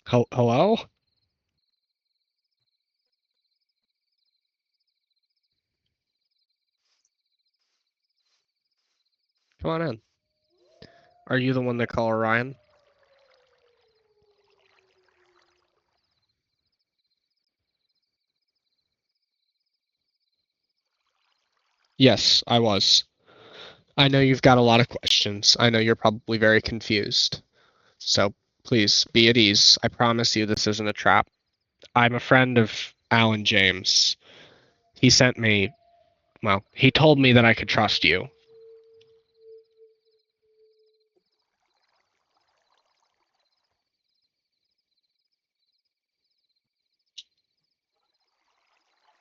Hello? Come on in. Are you the one they call Orion? Yes, I was. I know you've got a lot of questions. I know you're probably very confused. So please be at ease. I promise you this isn't a trap. I'm a friend of Alan James. He sent me, well, he told me that I could trust you.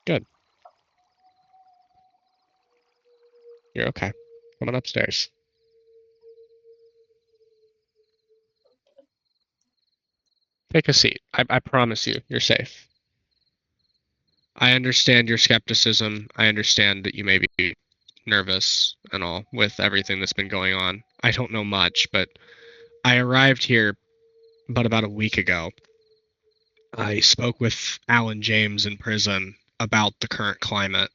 Good. You're okay. Come on upstairs. Take a seat. I promise you, you're safe. I understand your skepticism. I understand that you may be nervous and all with everything that's been going on. I don't know much, but I arrived here but about a week ago. I spoke with Alan James in prison about the current climate.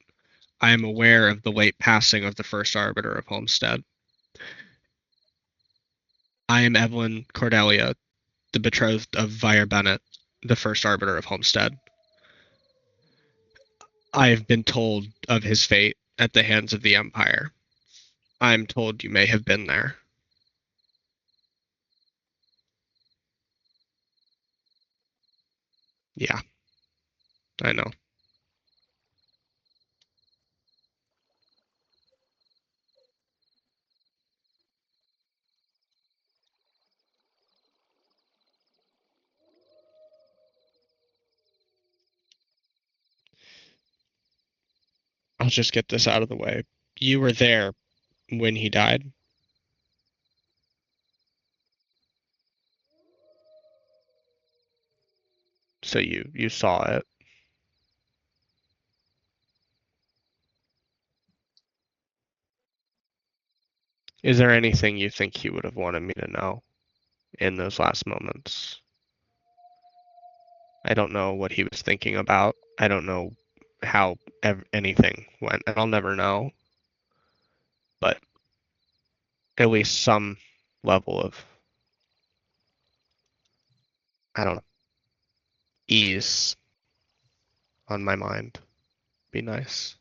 I am aware of the late passing of the first arbiter of Homestead. I am Evelyn Cordelia, the betrothed of Vire Bennett, the first arbiter of Homestead. I have been told of his fate at the hands of the Empire. I am told you may have been there. Yeah, I know. I'll just get this out of the way. You were there when he died, so you saw it. Is there anything you think he would have wanted me to know in those last moments? I don't know what he was thinking about. I don't know how anything went, and I'll never know. But at least some level of, I don't know, ease on my mind be nice.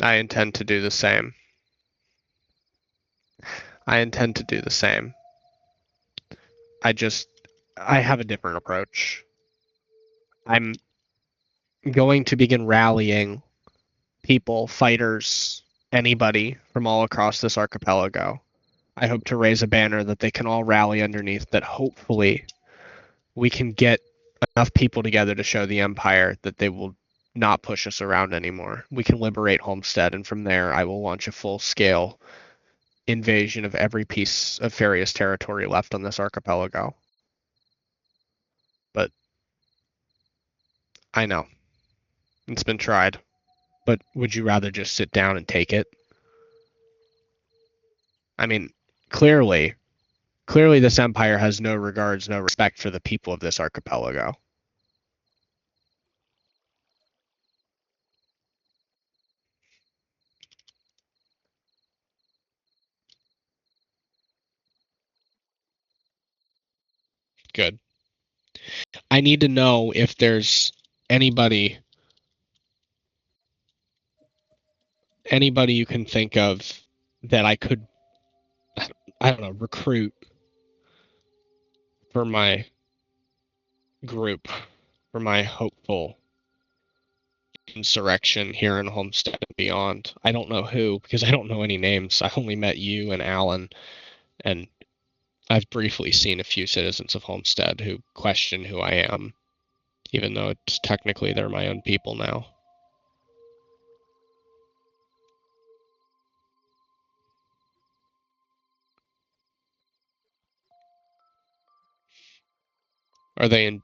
I intend to do the same. I intend to do the same. I just, I have a different approach. I'm going to begin rallying people, fighters, anybody from all across this archipelago. I hope to raise a banner that they can all rally underneath, that hopefully we can get enough people together to show the Empire that they will not push us around anymore. We can liberate Homestead, and from there I will launch a full-scale invasion of every piece of Farius territory left on this archipelago. But I know, it's been tried. But would you rather just sit down and take it? I mean, clearly, clearly this empire has no regards, no respect for the people of this archipelago. Good. I need to know if there's anybody anybody you can think of that I could, I don't know, recruit for my group, for my hopeful insurrection here in Homestead and beyond. I don't know who, because I don't know any names. I only met you and Alan, and I've briefly seen a few citizens of Homestead who question who I am, even though it's technically they're my own people now. Are they in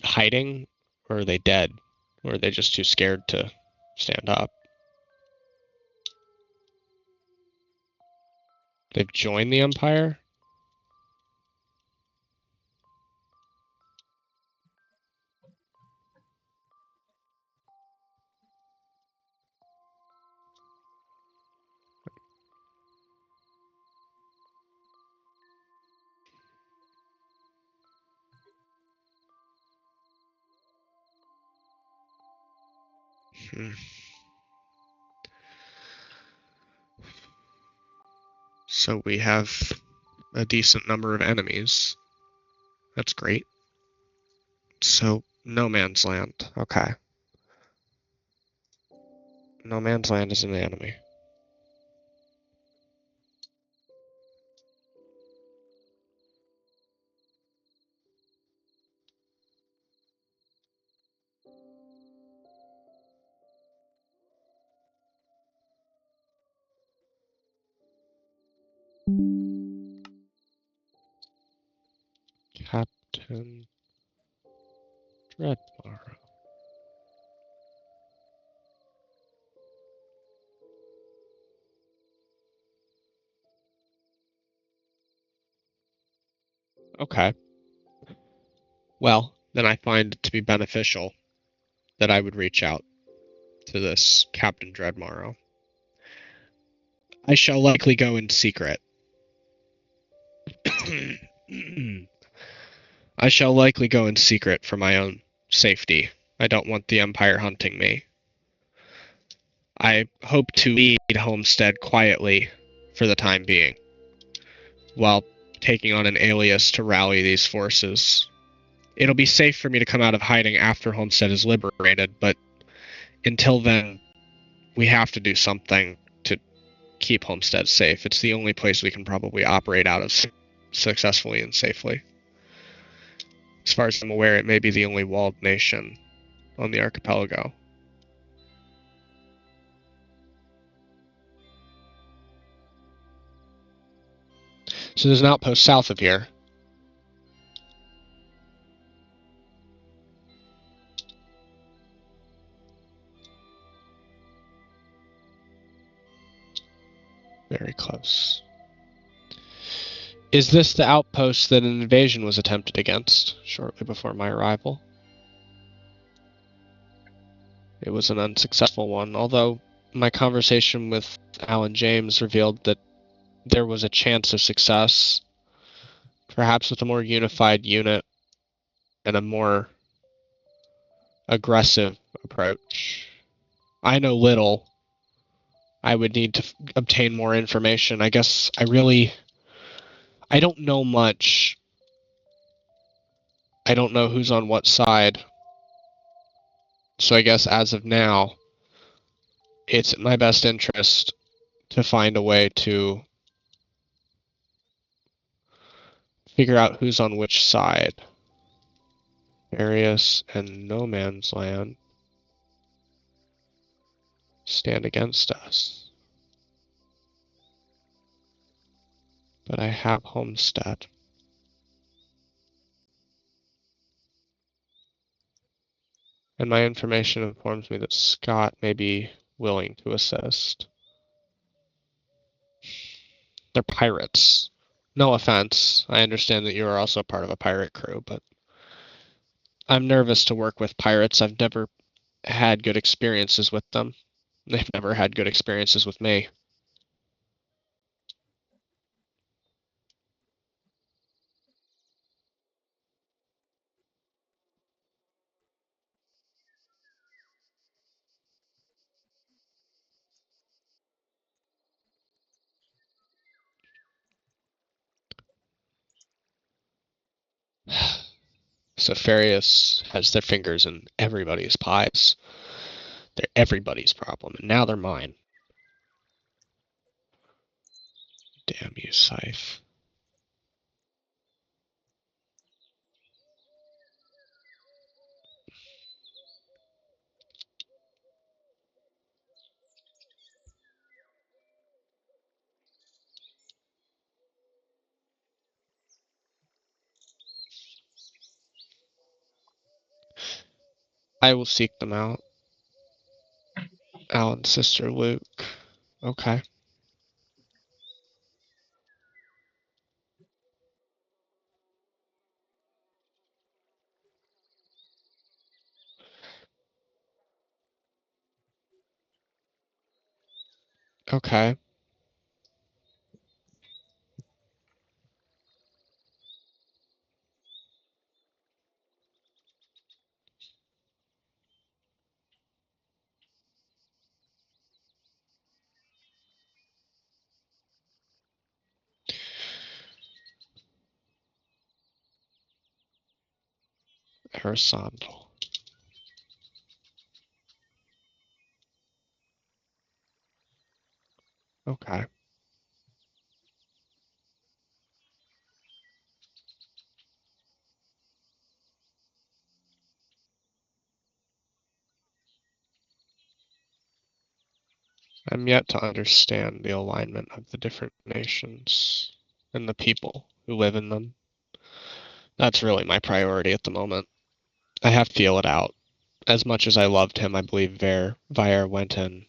hiding, or are they dead? Or are they just too scared to stand up? They've joined the Empire? So we have a decent number of enemies. That's great. So, no man's land. Okay. No man's land is an enemy. Captain Dreadmore. Okay. Well, then I find it to be beneficial that I would reach out to this Captain Dreadmore. I shall likely go in secret. I shall likely go in secret for my own safety. I don't want the Empire hunting me. I hope to lead Homestead quietly for the time being, while taking on an alias to rally these forces. It'll be safe for me to come out of hiding after Homestead is liberated, but until then, we have to do something to keep Homestead safe. It's the only place we can probably operate out of successfully and safely. As far as I'm aware, it may be the only walled nation on the archipelago. So there's an outpost south of here. Very close. Is this the outpost that an invasion was attempted against shortly before my arrival? It was an unsuccessful one, although my conversation with Alan James revealed that there was a chance of success, perhaps with a more unified unit and a more aggressive approach. I know little. I would need to obtain more information. I guess I don't know much. I don't know who's on what side. So I guess as of now, it's in my best interest to find a way to figure out who's on which side. Arius and No Man's Land stand against us. But I have Homestead. And my information informs me that Scott may be willing to assist. They're pirates. No offense. I understand that you are also part of a pirate crew, but I'm nervous to work with pirates. I've never had good experiences with them. They've never had good experiences with me. Safarius has their fingers in everybody's pies. They're everybody's problem, and now they're mine. Damn you, Scythe. I will seek them out. Alan's sister, Luke. Okay. Okay. Horizontal. Okay. I'm yet to understand the alignment of the different nations and the people who live in them. That's really my priority at the moment. I have to feel it out. As much as I loved him, I believe Vair went in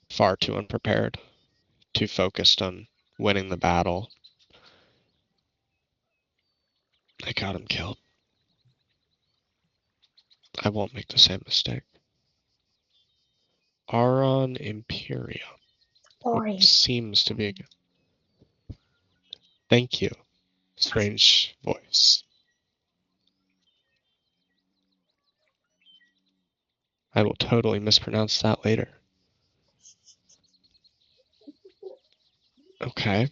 far too unprepared, too focused on winning the battle. I got him killed. I won't make the same mistake. Aron Imperia. Orion. Seems to be. Thank you. Strange voice. I will totally mispronounce that later. Okay.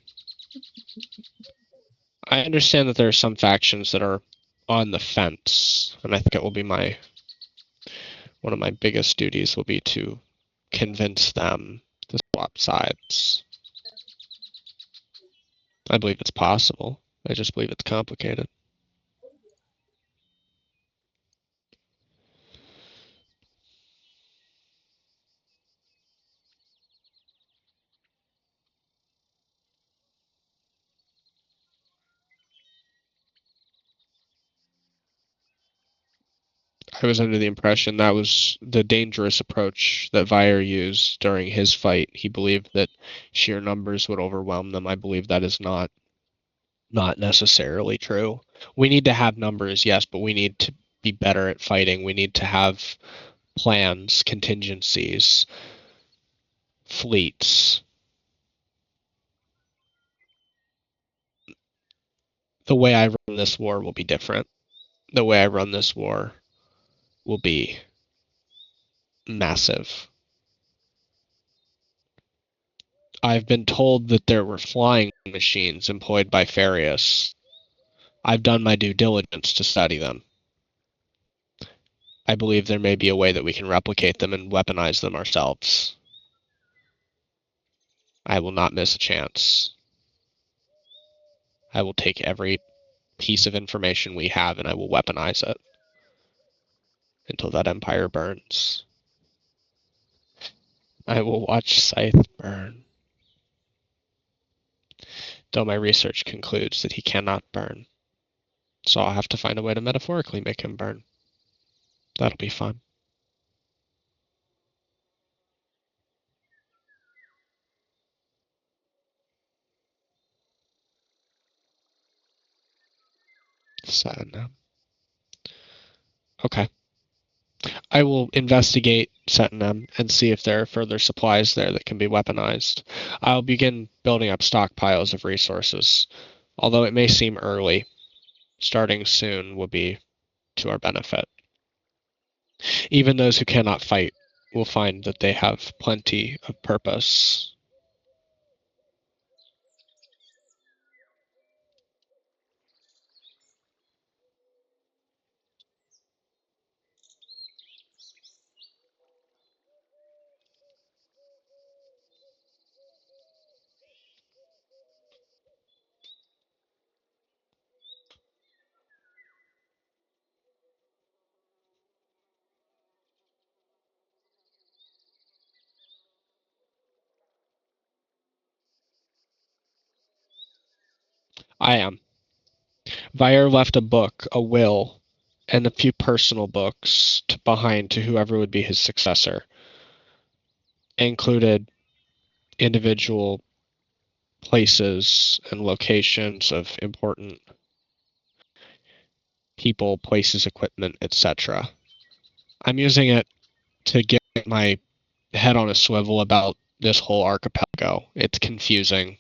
I understand that there are some factions that are on the fence, and I think it will be one of my biggest duties will be to convince them to swap sides. I believe it's possible. I just believe it's complicated. I was under the impression that was the dangerous approach that Vair used during his fight. He believed that sheer numbers would overwhelm them. I believe that is not necessarily true. We need to have numbers, yes, but we need to be better at fighting. We need to have plans, contingencies, fleets. The way I run this war will be different. The way I run this war will be massive. I've been told that there were flying machines employed by Farius. I've done my due diligence to study them. I believe there may be a way that we can replicate them and weaponize them ourselves. I will not miss a chance. I will take every piece of information we have and I will weaponize it until that empire burns. I will watch Scythe burn. Though my research concludes that he cannot burn. So I'll have to find a way to metaphorically make him burn. That'll be fun. Sad. Okay. I will investigate Setnam and see if there are further supplies there that can be weaponized. I'll begin building up stockpiles of resources. Although it may seem early, starting soon will be to our benefit. Even those who cannot fight will find that they have plenty of purpose. I am. Vair left a book, a will, and a few personal books behind to whoever would be his successor. Included individual places and locations of important people, places, equipment, etc. I'm using it to get my head on a swivel about this whole archipelago. It's confusing.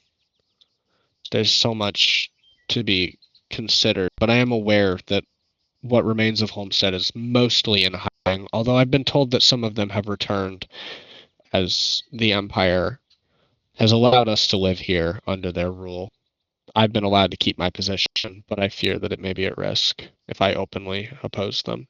There's so much to be considered, but I am aware that what remains of Homestead is mostly in hiding, although I've been told that some of them have returned as the Empire has allowed us to live here under their rule. I've been allowed to keep my position, but I fear that it may be at risk if I openly oppose them.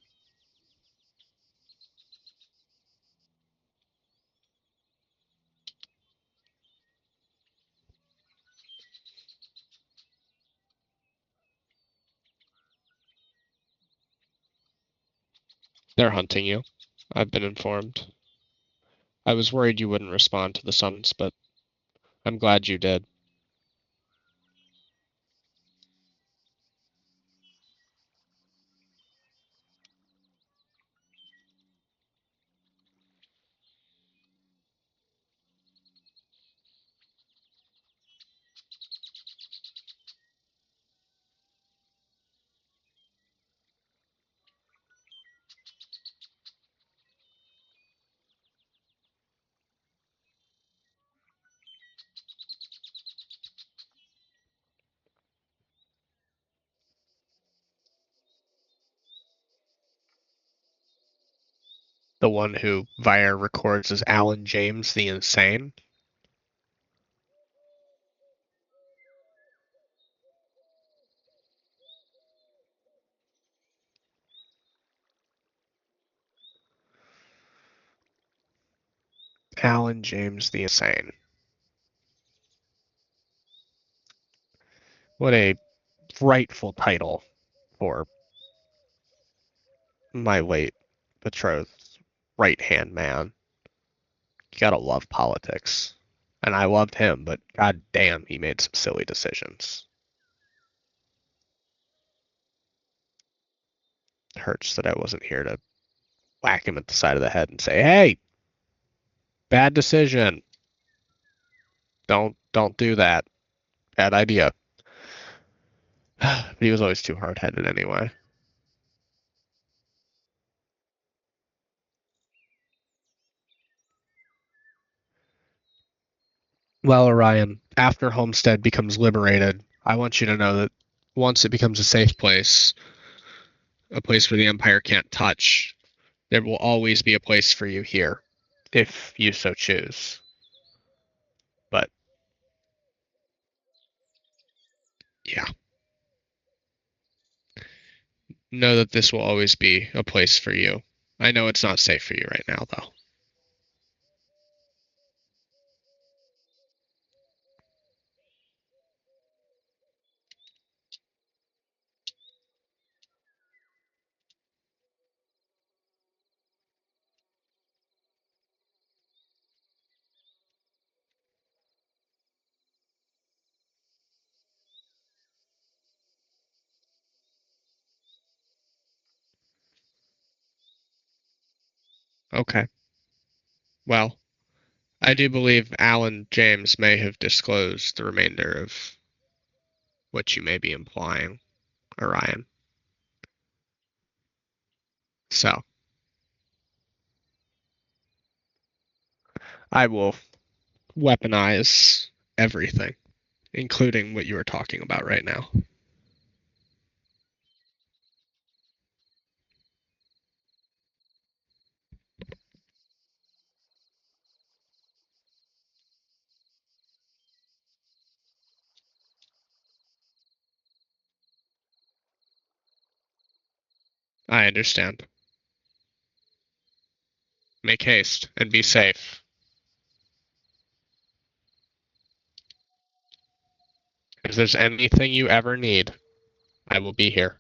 They're hunting you. I've been informed. I was worried you wouldn't respond to the summons, but I'm glad you did. The one who Vire records as Alan James the Insane? Alan James the Insane. What a rightful title for my late betrothed's right-hand man. You gotta love politics. And I loved him, but god damn, he made some silly decisions. It hurts that I wasn't here to whack him at the side of the head and say, hey, bad decision. Don't do that. Bad idea. But he was always too hard-headed anyway. Well, Orion, after Homestead becomes liberated, I want you to know that once it becomes a safe place, a place where the Empire can't touch, there will always be a place for you here, if you so choose. But, yeah. Know that this will always be a place for you. I know it's not safe for you right now, though. Okay. Well, I do believe Alan James may have disclosed the remainder of what you may be implying, Orion. So, I will weaponize everything, including what you are talking about right now. I understand. Make haste and be safe. If there's anything you ever need, I will be here.